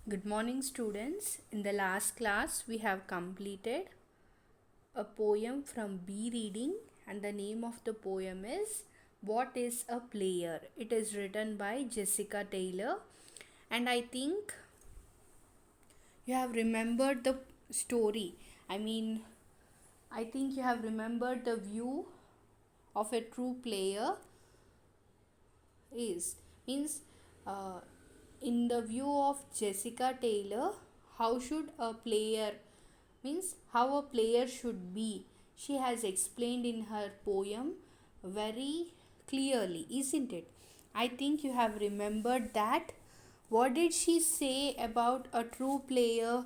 Good morning, students. In the last class, we have completed a poem from B reading, and the name of the poem is What is a Player? It is written by Jessica Taylor, and I think you have remembered the story. I mean, I think you have remembered the view of a true player is means uh, in the view of Jessica Taylor, how should a player means how a player should be. She has explained in her poem very clearly, isn't it? I think you have remembered that. What did she say about a true player?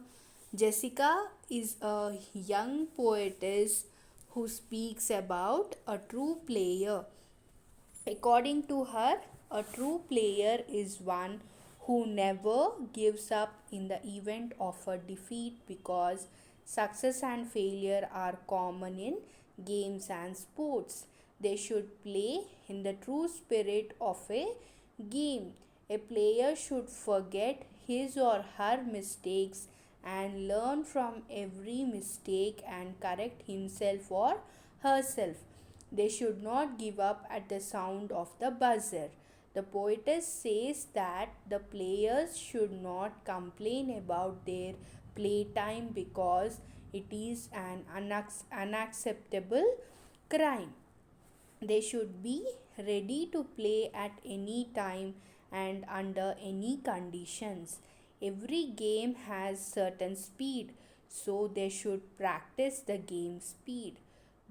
Jessica is a young poetess who speaks about a true player. According to her, a true player is one who never gives up in the event of a defeat because success and failure are common in games and sports. They should play in the true spirit of a game. A player should forget his or her mistakes and learn from every mistake and correct himself or herself. They should not give up at the sound of the buzzer. The poetess says that the players should not complain about their playtime because it is an unacceptable crime. They should be ready to play at any time and under any conditions. Every game has certain speed, so they should practice the game speed.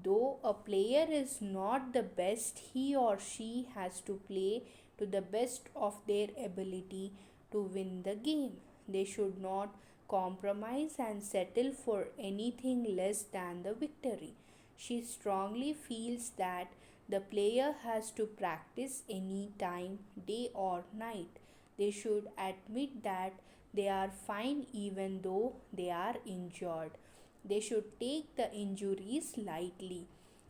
Though a player is not the best, he or she has to play to the best of their ability to win the game. They should not compromise and settle for anything less than the victory. She strongly feels that the player has to practice any time, day or night. They should admit that they are fine even though they are injured. They should take the injuries lightly.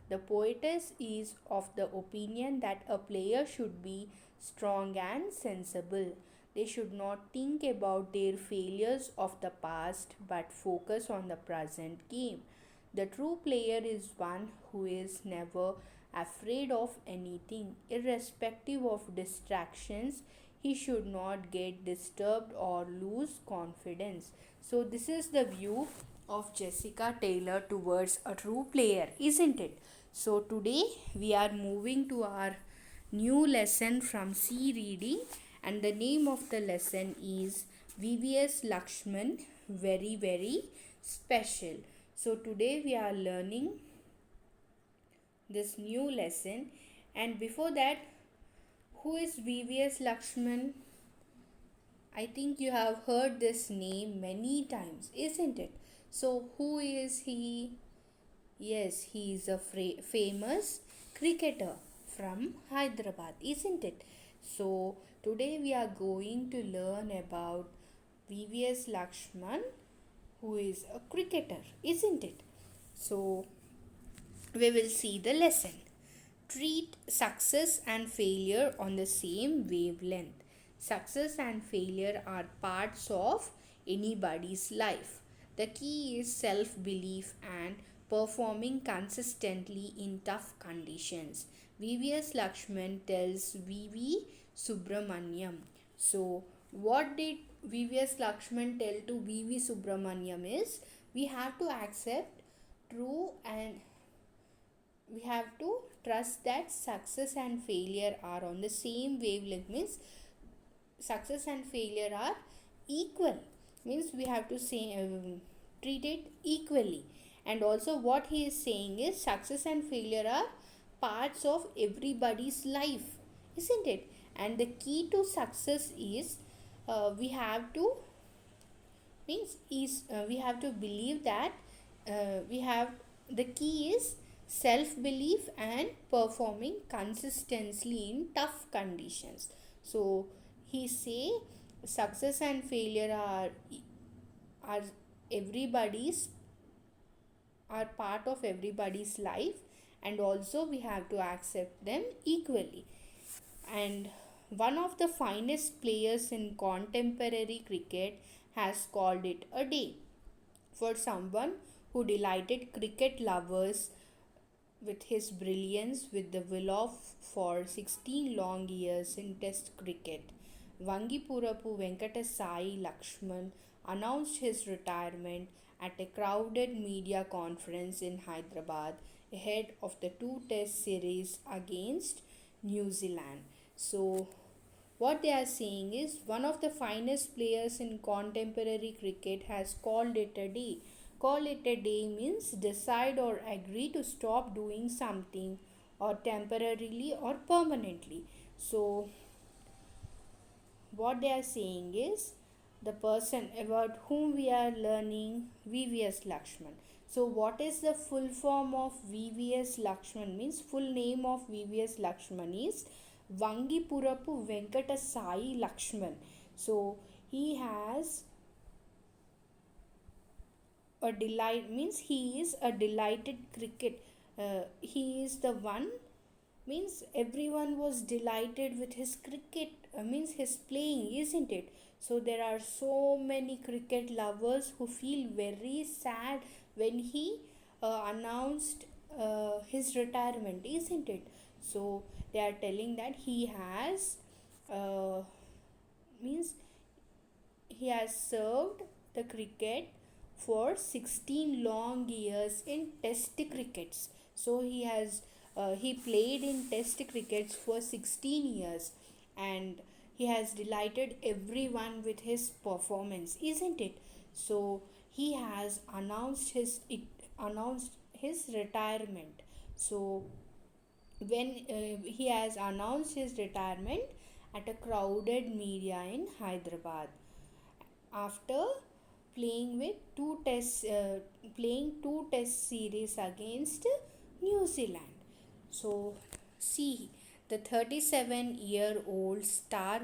The poetess is of the opinion that a player should be strong and sensible. They should not think about their failures of the past but focus on the present game. The true player is one who is never afraid of anything, irrespective of distractions. He should not get disturbed or lose confidence. So, this is the view of Jessica Taylor towards a true player, isn't it? So, today we are moving to our new lesson from C reading, and the name of the lesson is VVS Laxman, very special. So, today we are learning this new lesson, and before that, who is VVS Laxman? I think you have heard this name many times, isn't it? So, who is he? Yes, he is a famous cricketer from Hyderabad, isn't it? So, today we are going to learn about VVS Laxman, who is a cricketer, isn't it? So, we will see the lesson. Treat success and failure on the same wavelength. Success and failure are parts of anybody's life. The key is self belief and performing consistently in tough conditions. VVS Lakshman tells VV Subramaniam. So, what did VVS Lakshman tell to VV Subramaniam is we have to accept true and we have to trust that success and failure are on the same wavelength, means success and failure are equal, means we have to say treat it equally. And also what he is saying is success and failure are parts of everybody's life, isn't it? And the key to success is we have to we have to believe that we have the key is self belief and performing consistently in tough conditions. So he say success and failure are everybody's are part of everybody's life, and also we have to accept them equally. And one of the finest players in contemporary cricket has called it a day. For someone who delighted cricket lovers with his brilliance with the Willow for 16 long years in Test cricket, Vangipurapu Venkatasai Laxman announced his retirement at a crowded media conference in Hyderabad ahead of the two Test series against New Zealand. So, what they are saying is one of the finest players in contemporary cricket has called it a day. Call it a day means decide or agree to stop doing something or temporarily or permanently. So, what they are saying is the person about whom we are learning VVS Lakshman. So, what is the full form of VVS Lakshman? Means full name of VVS Lakshman is Vangipurapu Venkata Sai Lakshman. So, he has a delight means he is a delighted cricket. He is the one means everyone was delighted with his cricket means his playing, isn't it? So there are so many cricket lovers who feel very sad when he announced his retirement, isn't it? So they are telling that he has uh, means he has served the cricket for 16 long years in test crickets. So he played in test crickets for 16 years, and he has delighted everyone with his performance, isn't it? So he has announced his retirement. So when he has announced his retirement at a crowded media in Hyderabad after playing two test series against New Zealand. So see, the 37-year-old star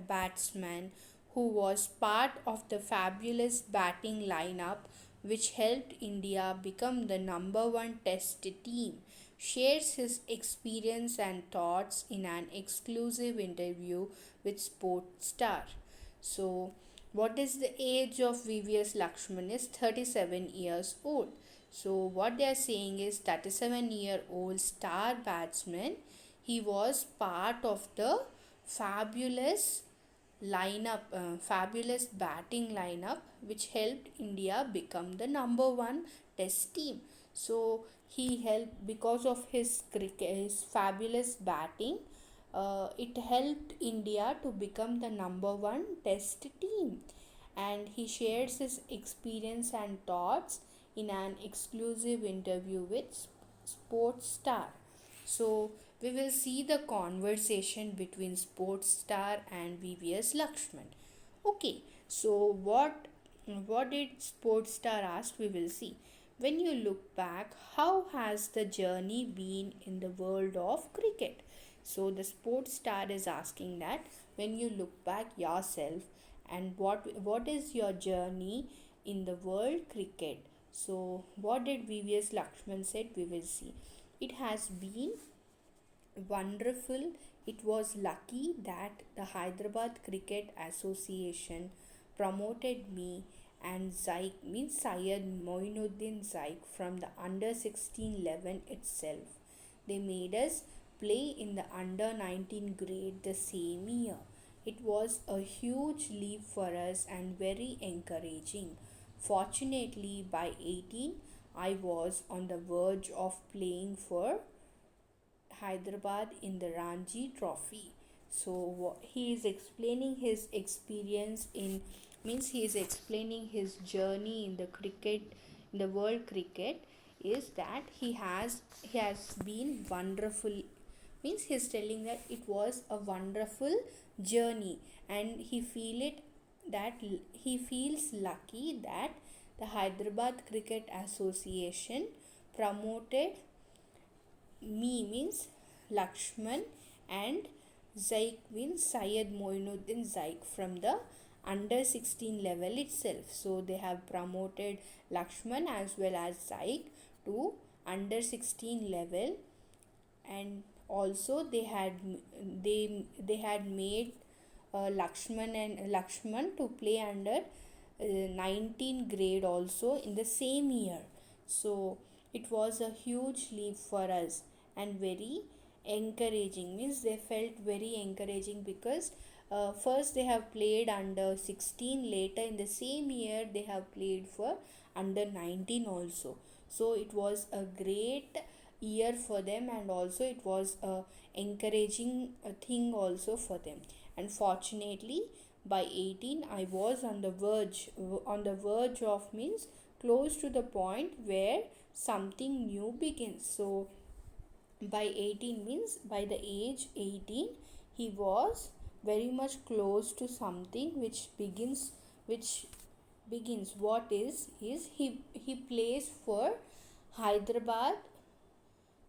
batsman who was part of the fabulous batting lineup which helped India become the number one test team shares his experience and thoughts in an exclusive interview with Sportstar. So, what is the age of VVS Lakshman is 37 years old. So, what they are saying is 37-year-old star batsman. He was part of the fabulous fabulous batting lineup which helped India become the number one test team. So he helped because of his fabulous batting. It helped India to become the number one test team, and he shares his experience and thoughts in an exclusive interview with Sports Star. So we will see the conversation between Sports Star and VVS Lakshman. Okay, so what did Sports Star ask? We will see. When you look back, how has the journey been in the world of cricket? So the Sports Star is asking that when you look back yourself, and what is your journey in the world cricket? So what did VVS Lakshman said? We will see. It has been wonderful. It was lucky that the Hyderabad Cricket Association promoted me and Zaik means Syed Moinuddin Zaik from the under 16 level itself. They made us play in the under 19 grade the same year. It was a huge leap for us and very encouraging. Fortunately, by 18, I was on the verge of playing for Hyderabad in the Ranji Trophy. So he is explaining his experience in means he is explaining his journey in the cricket in the world cricket is that he has been wonderful means he's telling that it was a wonderful journey, and he feels lucky that the Hyderabad Cricket Association promoted me means Lakshman and Zaik means Syed Moinuddin Zaik from the under 16 level itself. So they have promoted Lakshman as well as Zaik to under 16 level, and also they had made Lakshman to play under 19 grade also in the same year. So it was a huge leap for us and very encouraging, means they felt very encouraging because first they have played under 16, later in the same year they have played for under 19 also. So it was a great year for them, and also it was a encouraging thing also for them. And fortunately by 18 I was on the verge of, means close to the point where something new begins. So by 18 means by the age 18 he was very much close to something which begins what is he plays for Hyderabad,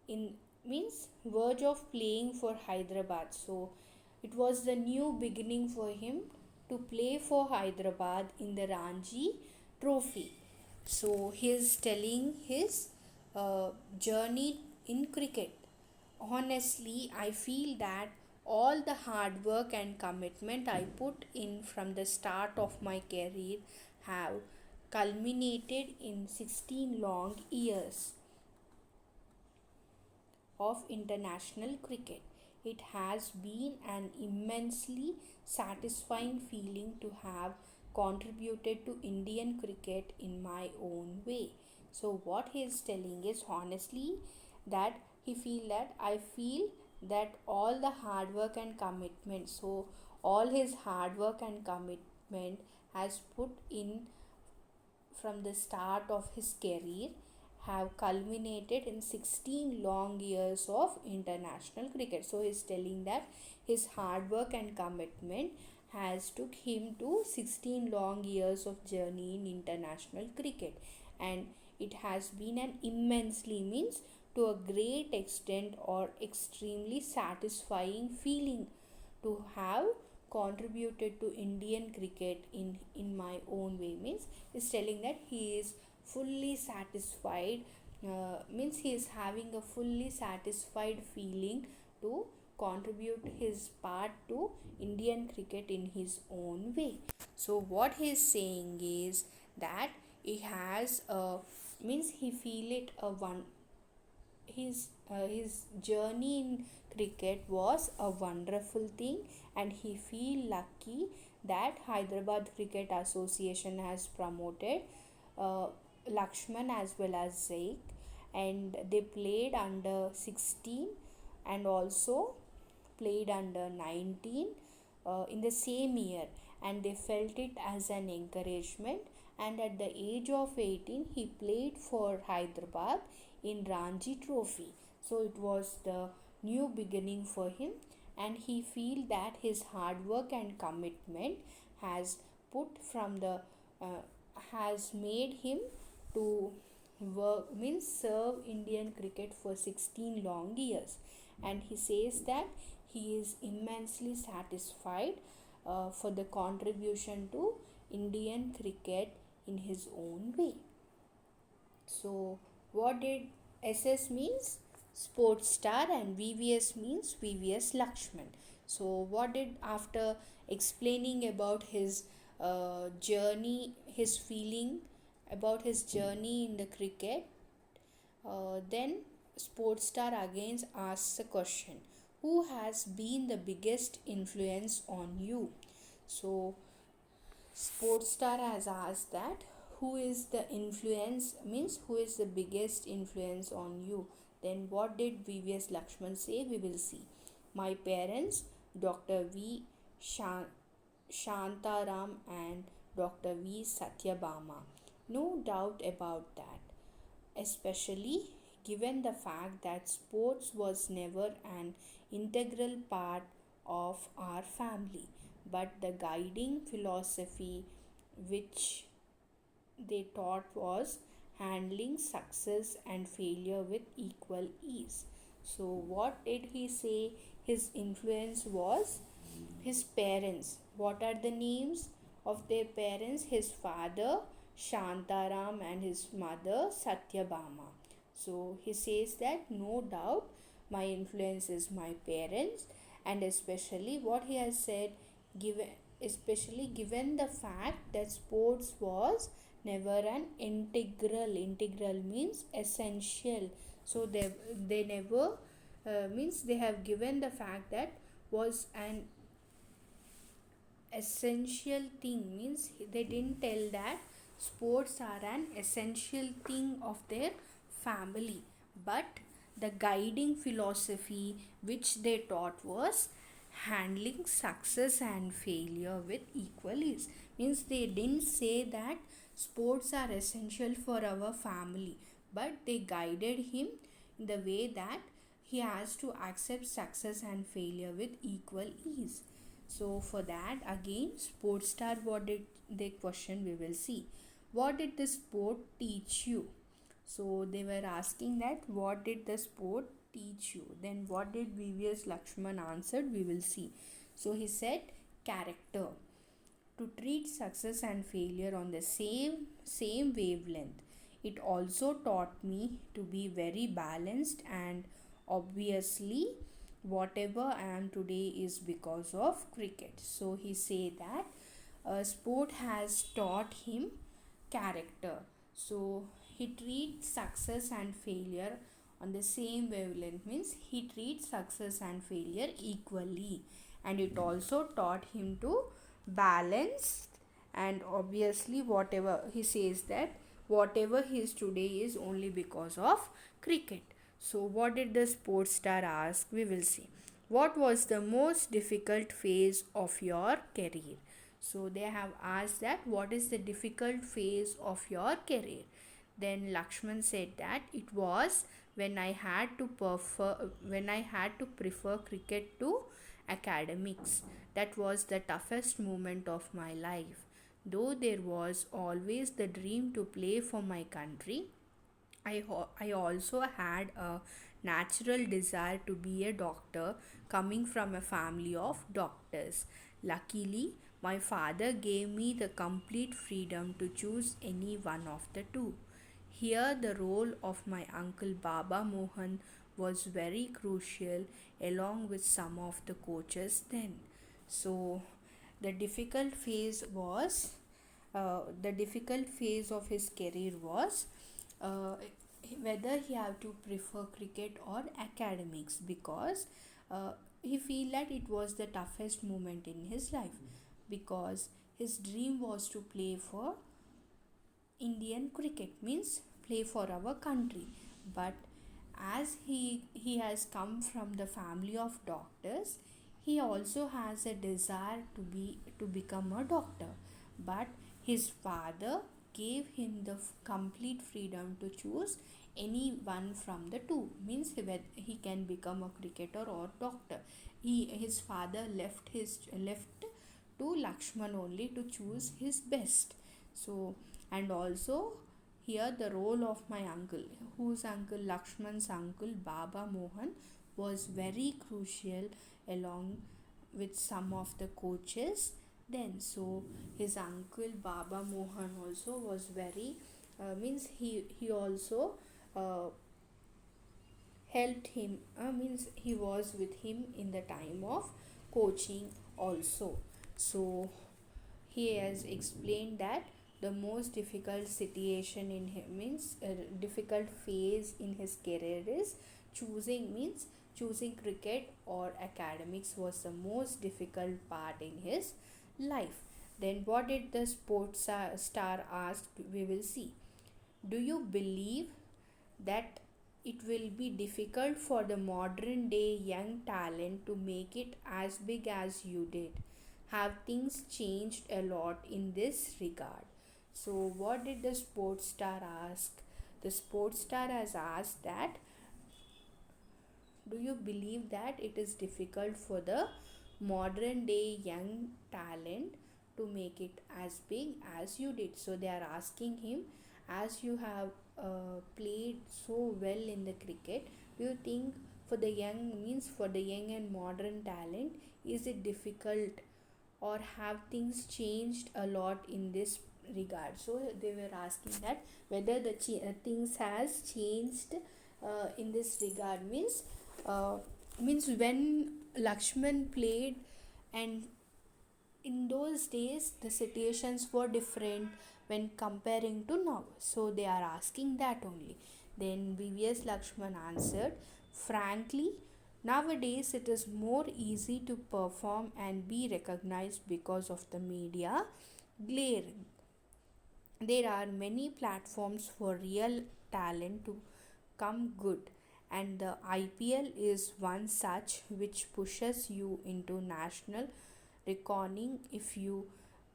in means verge of playing for Hyderabad. So it was the new beginning for him to play for Hyderabad in the Ranji Trophy. So he is telling his journey in cricket. Honestly, I feel that all the hard work and commitment I put in from the start of my career have culminated in 16 long years of international cricket. It has been an immensely satisfying feeling to have contributed to Indian cricket in my own way. So what he is telling is honestly that I feel that all the hard work and commitment, so all his hard work and commitment has put in from the start of his career have culminated in 16 long years of international cricket. So he's telling that his hard work and commitment has took him to 16 long years of journey in international cricket, and it has been an immensely, means to a great extent or extremely satisfying feeling to have contributed to Indian cricket in my own way. Means is telling that he is fully satisfied, means he is having a fully satisfied feeling to contribute his part to Indian cricket in his own way. So what he is saying is that he has a, means he feel it a one, his journey in cricket was a wonderful thing, and he feel lucky that Hyderabad Cricket Association has promoted uh, Laxman as well as Zaik, and they played under 16 and also played under 19 in the same year, and they felt it as an encouragement. And at the age of 18 he played for Hyderabad in Ranji Trophy. So it was the new beginning for him, and he feel that his hard work and commitment has put from the uh, has made him to work, means serve Indian cricket for 16 long years. And he says that he is immensely satisfied for the contribution to Indian cricket in his own way. So what did SS means? Sports star, and VVS means VVS Lakshman. So what did, after explaining about his journey, his feeling about his journey in the cricket, then Sports star again asks a question: who has been the biggest influence on you? So Sports star has asked that who is the influence, means who is the biggest influence on you. Then what did VVS Lakshman say? We will see. My parents, Dr. V. Shantaram and Dr. V. Satyabama. No doubt about that, especially given the fact that sports was never an integral part of our family, but the guiding philosophy which they taught was handling success and failure with equal ease. So, what did he say? His influence was his parents. What are the names of their parents? His father Shantaram and his mother Satyabama. So he says that no doubt my influence is my parents, and especially what he has said, given especially given the fact that sports was never an integral means essential. So they never means they have given the fact that was an essential thing, means they didn't tell that sports are an essential thing of their family, but the guiding philosophy which they taught was handling success and failure with equal ease. Means they didn't say that sports are essential for our family, but they guided him in the way that he has to accept success and failure with equal ease. So for that, again, sports star, what did they question, we will see. What did the sport teach you? So they were asking that what did the sport teach you? Then what did VVS Laxman answered, we will see. So he said character, to treat success and failure on the same wavelength. It also taught me to be very balanced, and obviously whatever I am today is because of cricket. So he say that sport has taught him character. So he treats success and failure on the same wavelength, means he treats success and failure equally, and it also taught him to balance. And obviously whatever he says that whatever he is today is only because of cricket. So what did the sports star ask, we will see. What was the most difficult phase of your career? So they have asked that what is the difficult phase of your career. Then Lakshman said that it was when I had to prefer cricket to academics. That was the toughest moment of my life. Though there was always the dream to play for my country, I also had a natural desire to be a doctor, coming from a family of doctors. Luckily, my father gave me the complete freedom to choose any one of the two. Here, the role of my uncle Baba Mohan was very crucial, along with some of the coaches then. So, the difficult phase was the difficult phase of his career was uh, whether he have to prefer cricket or academics, because he feel that it was the toughest moment in his life, because his dream was to play for Indian cricket, means play for our country. But as he has come from the family of doctors, he also has a desire to become a doctor. But his father gave him the complete freedom to choose any one from the two, means he can become a cricketer or doctor. His father left to Lakshman only to choose his best. So, and also here the role of my uncle, whose uncle, Lakshman's uncle Baba Mohan, was very crucial, along with some of the coaches then. So his uncle Baba Mohan also was very means he also uh, helped him, means he was with him in the time of coaching also. So he has explained that the most difficult situation in him, means difficult phase in his career is choosing cricket or academics was the most difficult part in his life. Then what did the sports star ask, we will see. Do you believe that it will be difficult for the modern day young talent to make it as big as you did? Have things changed a lot in this regard? So what did the sports star ask? The sports star has asked that do you believe that it is difficult for the modern day young talent to make it as big as you did? So they are asking him, as you have played so well in the cricket, do you think for the young and modern talent, is it difficult, or have things changed a lot in this regard? So they were asking that whether the things has changed in this regard, means when Lakshman played and in those days the situations were different when comparing to now, so they are asking that only. Then VVS Lakshman answered, frankly, nowadays it is more easy to perform and be recognized because of the media glare. There are many platforms for real talent to come good, and the IPL is one such which pushes you into national reckoning. If you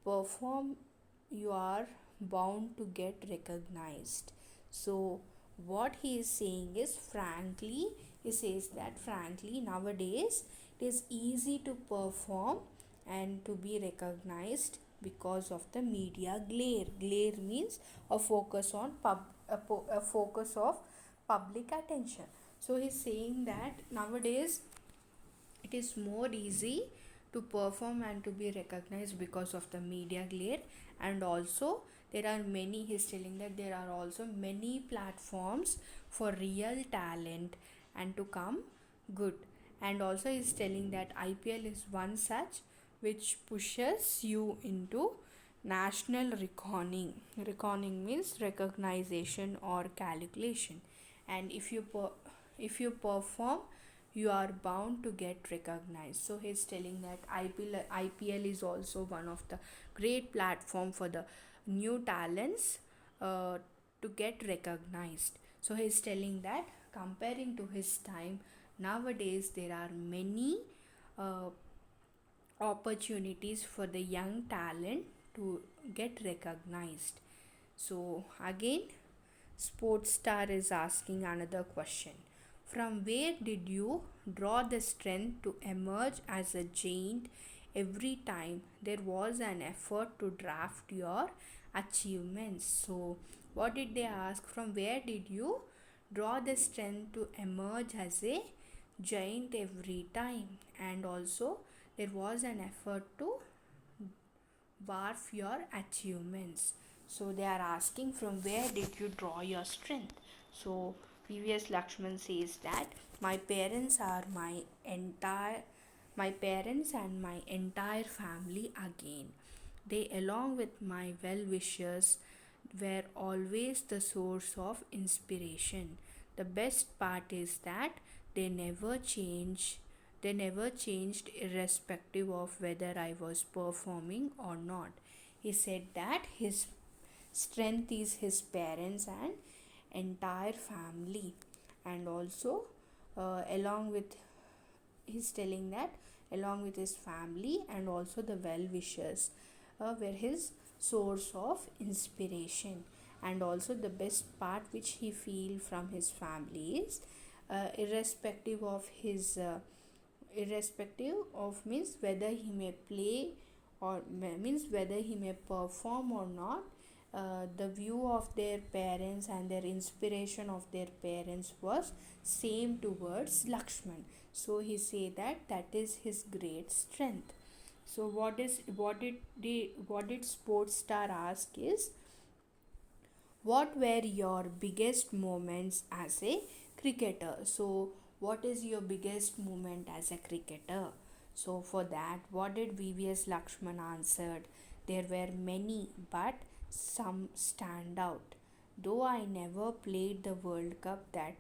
perform, you are bound to get recognized. So what he is saying is, frankly, he says that frankly nowadays it is easy to perform and to be recognized because of the media glare. Glare means a focus on a focus of public attention. So he's saying that nowadays it is more easy to perform and to be recognized because of the media glare. And also there are many, he's telling that there are also many platforms for real talent and to come good. And also he's telling that IPL is one such which pushes you into national reckoning. Reckoning means recognition or calculation. And if you perform, you are bound to get recognized. So he's telling that IPL is also one of the great platform for the new talents to get recognized. So he's telling that comparing to his time, nowadays there are many uh, opportunities for the young talent to get recognized. So again, Sports Star is asking another question. From where did you draw the strength to emerge as a giant every time there was an effort to draft your achievements? So, what did they ask? From where did you draw the strength to emerge as a giant every time? And also, there was an effort to dwarf your achievements. So they are asking, from where did you draw your strength? So VVS Lakshman says that my parents and my entire family again. They, along with my well wishers, were always the source of inspiration. The best part is that they never change they never changed irrespective of whether I was performing or not. He said that his strength is his parents and entire family. And also along with he's telling that along with his family and also the well wishers were his source of inspiration. And also the best part which he feel from his family is irrespective of his irrespective of means whether he may play or means whether he may perform or not, the view of their parents and their inspiration of their parents was same towards Lakshman. So he say that that is his great strength. So what did Sports Star ask is, what were your biggest moments as a cricketer? So what is your biggest moment as a cricketer? So for that, what did VVS Lakshman answered? There were many, but some stand out. Though I never played the World Cup that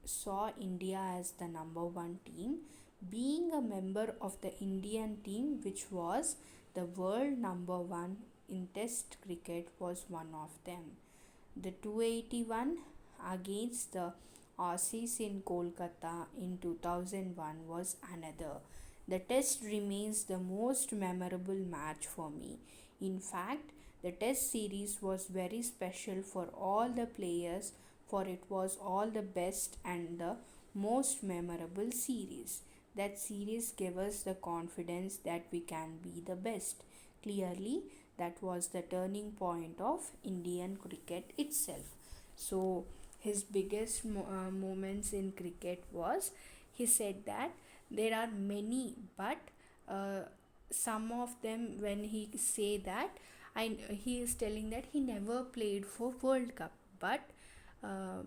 saw India as the number one team, being a member of the Indian team, which was the world number one in Test cricket, was one of them. The 281 against the Aussies in Kolkata in 2001 was another. The test remains the most memorable match for me. In fact, the test series was very special for all the players, for it was all the best and the most memorable series. That series gave us the confidence that we can be the best. Clearly, that was the turning point of Indian cricket itself. So his biggest moments in cricket was, he said that there are many, but uh, some of them, when he say that, he is telling that he never played for World Cup, but uh,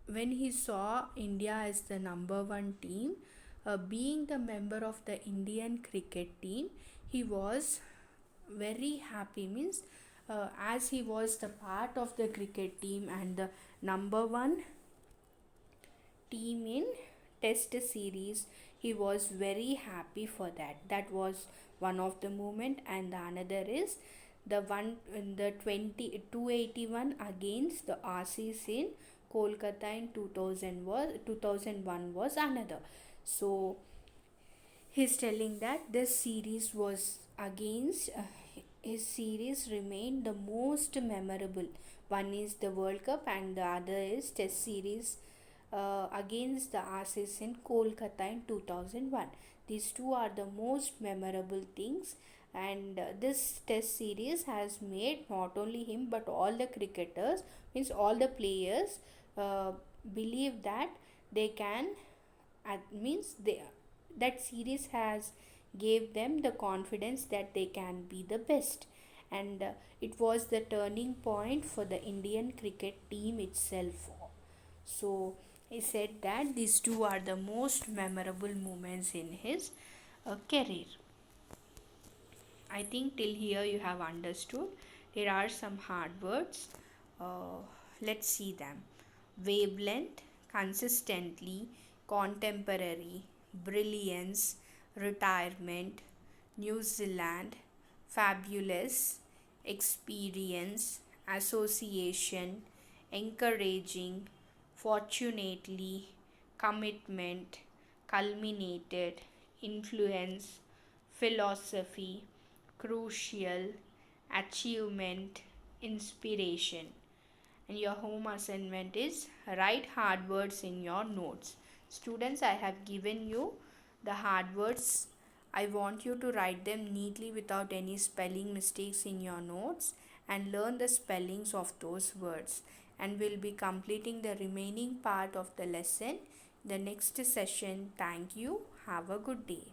when he saw India as the number one team, being the member of the Indian cricket team, he was very happy, means as he was the part of the cricket team and the number one team in test series. He was very happy for that. That was one of the moment. And the another is the one in the 281 against the Aussies in Kolkata in 2001 was another. So he's telling that this series was against his series remained the most memorable. One is the World Cup and the other is Test series against the Aussies in Kolkata in 2001. These two are the most memorable things, and this Test series has made not only him but all the cricketers, means all the players, uh, believe that they can, means they, that series has gave them the confidence that they can be the best. And it was the turning point for the Indian cricket team itself. So he said that these two are the most memorable moments in his career. I think till here you have understood. There are some hard words. Uh, let's see them. Wavelength, consistently, contemporary, brilliance, retirement, New Zealand, fabulous, experience, association, encouraging, fortunately, commitment, culminated, influence, philosophy, crucial, achievement, inspiration. And your home assignment is write hard words in your notes. Students, I have given you the hard words. I want you to write them neatly without any spelling mistakes in your notes and learn the spellings of those words. And we'll be completing the remaining part of the lesson the next session. Thank you. Have a good day.